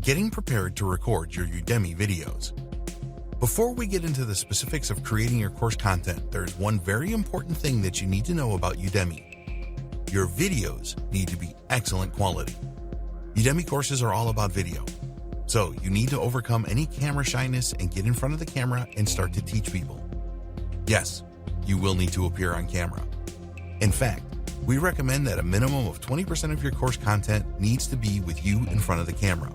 Getting prepared to record your Udemy videos. Before we get into the specifics of creating your course content, there's one very important thing that you need to know about Udemy. Your videos need to be excellent quality. Udemy courses are all about video. So you need to overcome any camera shyness and get in front of the camera and start to teach people. Yes, you will need to appear on camera. In fact, we recommend that a minimum of 20% of your course content needs to be with you in front of the camera.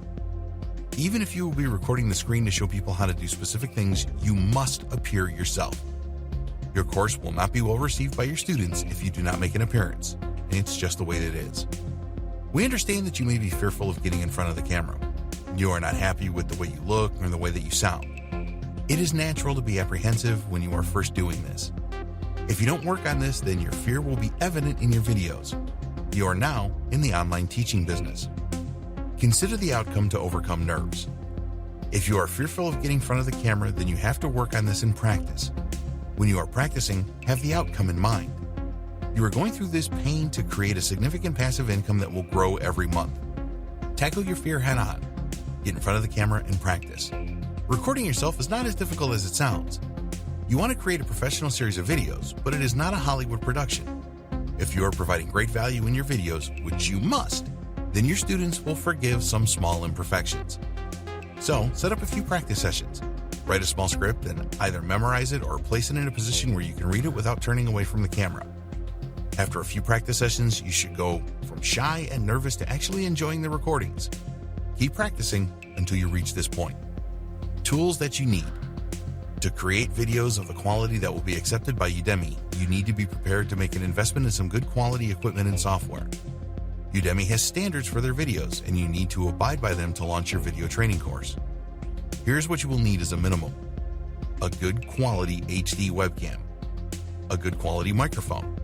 Even if you will be recording the screen to show people how to do specific things, you must appear yourself. Your course will not be well received by your students if you do not make an appearance, and it's just the way that it is. We understand that you may be fearful of getting in front of the camera. You are not happy with the way you look or the way that you sound. It is natural to be apprehensive when you are first doing this. If you don't work on this, then your fear will be evident in your videos. You are now in the online teaching business. Consider the outcome to overcome nerves. If you are fearful of getting in front of the camera, then you have to work on this in practice. When you are practicing, have the outcome in mind. You are going through this pain to create a significant passive income that will grow every month. Tackle your fear head on. Get in front of the camera and practice. Recording yourself is not as difficult as it sounds. You want to create a professional series of videos, but it is not a Hollywood production. If you are providing great value in your videos, which you must, then your students will forgive some small imperfections. So, set up a few practice sessions. Write a small script and either memorize it or place it in a position where you can read it without turning away from the camera. After a few practice sessions, you should go from shy and nervous to actually enjoying the recordings. Keep practicing until you reach this point. Tools that you need. To create videos of the quality that will be accepted by Udemy, you need to be prepared to make an investment in some good quality equipment and software. Udemy has standards for their videos, and you need to abide by them to launch your video training course. Here's what you will need as a minimum: a good quality HD webcam, a good quality microphone,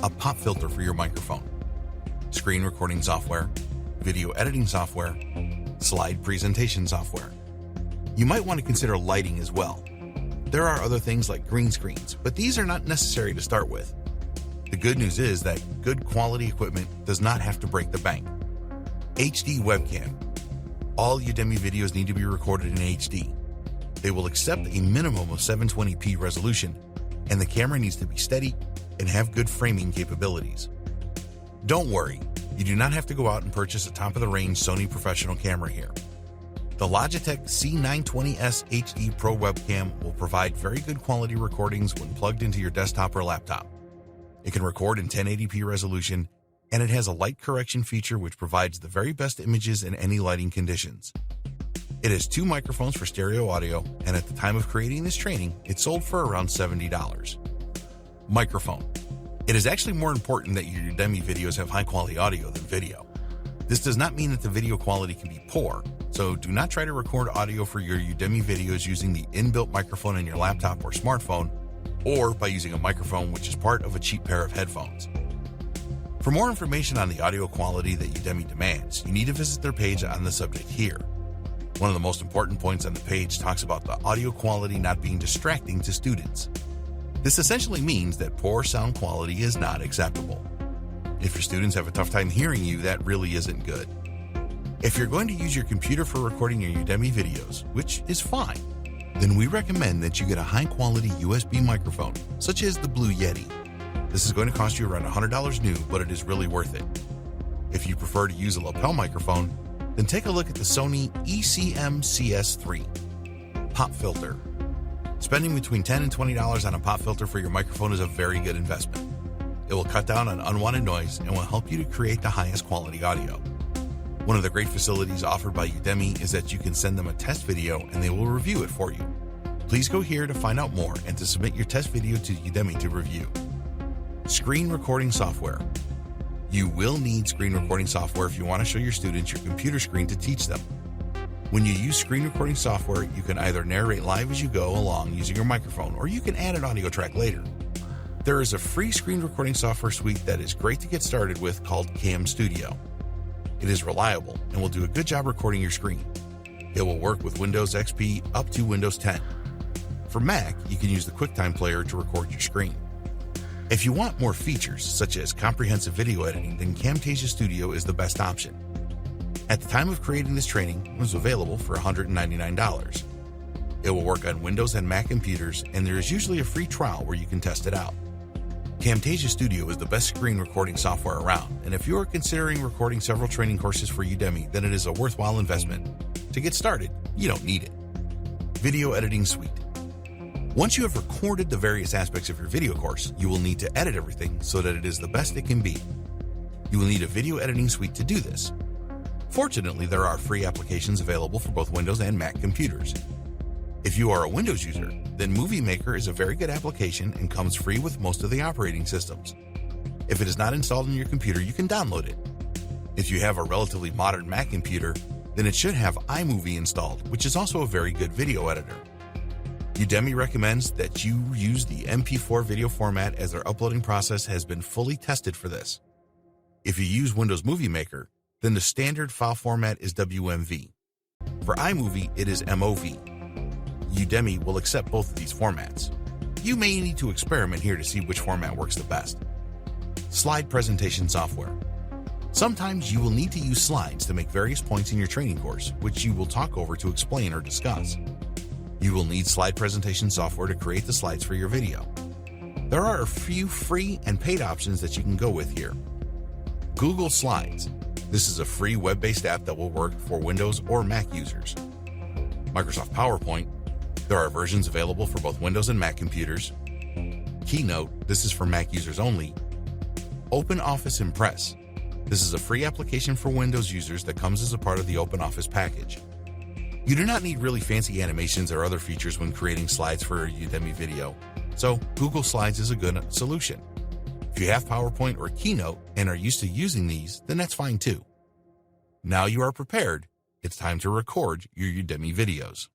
a pop filter for your microphone, screen recording software, video editing software, slide presentation software. You might want to consider lighting as well. There are other things like green screens, but these are not necessary to start with. The good news is that good quality equipment does not have to break the bank. HD webcam. All Udemy videos need to be recorded in HD. They will accept a minimum of 720p resolution, and the camera needs to be steady and have good framing capabilities. Don't worry, you do not have to go out and purchase a top-of-the-range Sony professional camera here. The Logitech C920S HD Pro webcam will provide very good quality recordings when plugged into your desktop or laptop. It can record in 1080p resolution, and it has a light correction feature which provides the very best images in any lighting conditions. It has 2 microphones for stereo audio, and at the time of creating this training, it sold for around $70. Microphone. It is actually more important that your Udemy videos have high-quality audio than video. This does not mean that the video quality can be poor, so do not try to record audio for your Udemy videos using the inbuilt microphone in your laptop or smartphone, or by using a microphone which is part of a cheap pair of headphones. For more information on the audio quality that Udemy demands, you need to visit their page on the subject here. One of the most important points on the page talks about the audio quality not being distracting to students. This essentially means that poor sound quality is not acceptable. If your students have a tough time hearing you, that really isn't good. If you're going to use your computer for recording your Udemy videos, which is fine, then we recommend that you get a high-quality USB microphone, such as the Blue Yeti. This is going to cost you around $100 new, but it is really worth it. If you prefer to use a lapel microphone, then take a look at the Sony ECM-CS3 pop filter. Spending between $10 and $20 on a pop filter for your microphone is a very good investment. It will cut down on unwanted noise and will help you to create the highest quality audio. One of the great facilities offered by Udemy is that you can send them a test video and they will review it for you. Please go here to find out more and to submit your test video to Udemy to review. Screen recording software. You will need screen recording software if you want to show your students your computer screen to teach them. When you use screen recording software, you can either narrate live as you go along using your microphone, or you can add an audio track later. There is a free screen recording software suite that is great to get started with called Cam Studio. It is reliable and will do a good job recording your screen. It will work with Windows XP up to Windows 10. For Mac, you can use the QuickTime Player to record your screen. If you want more features, such as comprehensive video editing, then Camtasia Studio is the best option. At the time of creating this training, it was available for $199. It will work on Windows and Mac computers, and there is usually a free trial where you can test it out. Camtasia Studio is the best screen recording software around, and if you are considering recording several training courses for Udemy, then it is a worthwhile investment. To get started, you don't need it. Video Editing Suite. Once you have recorded the various aspects of your video course, you will need to edit everything so that it is the best it can be. You will need a video editing suite to do this. Fortunately, there are free applications available for both Windows and Mac computers. If you are a Windows user, then Movie Maker is a very good application and comes free with most of the operating systems. If it is not installed on your computer, you can download it. If you have a relatively modern Mac computer, then it should have iMovie installed, which is also a very good video editor. Udemy recommends that you use the MP4 video format as their uploading process has been fully tested for this. If you use Windows Movie Maker, then the standard file format is WMV. For iMovie, it is MOV. Udemy will accept both of these formats. You may need to experiment here to see which format works the best. Slide presentation software. Sometimes you will need to use slides to make various points in your training course, which you will talk over to explain or discuss. You will need slide presentation software to create the slides for your video. There are a few free and paid options that you can go with here. Google Slides. This is a free web-based app that will work for Windows or Mac users. Microsoft PowerPoint. There are versions available for both Windows and Mac computers. Keynote. This is for Mac users only. OpenOffice Impress. This is a free application for Windows users that comes as a part of the OpenOffice package. You do not need really fancy animations or other features when creating slides for a Udemy video, so Google Slides is a good solution. If you have PowerPoint or Keynote and are used to using these, then that's fine too. Now you are prepared, it's time to record your Udemy videos.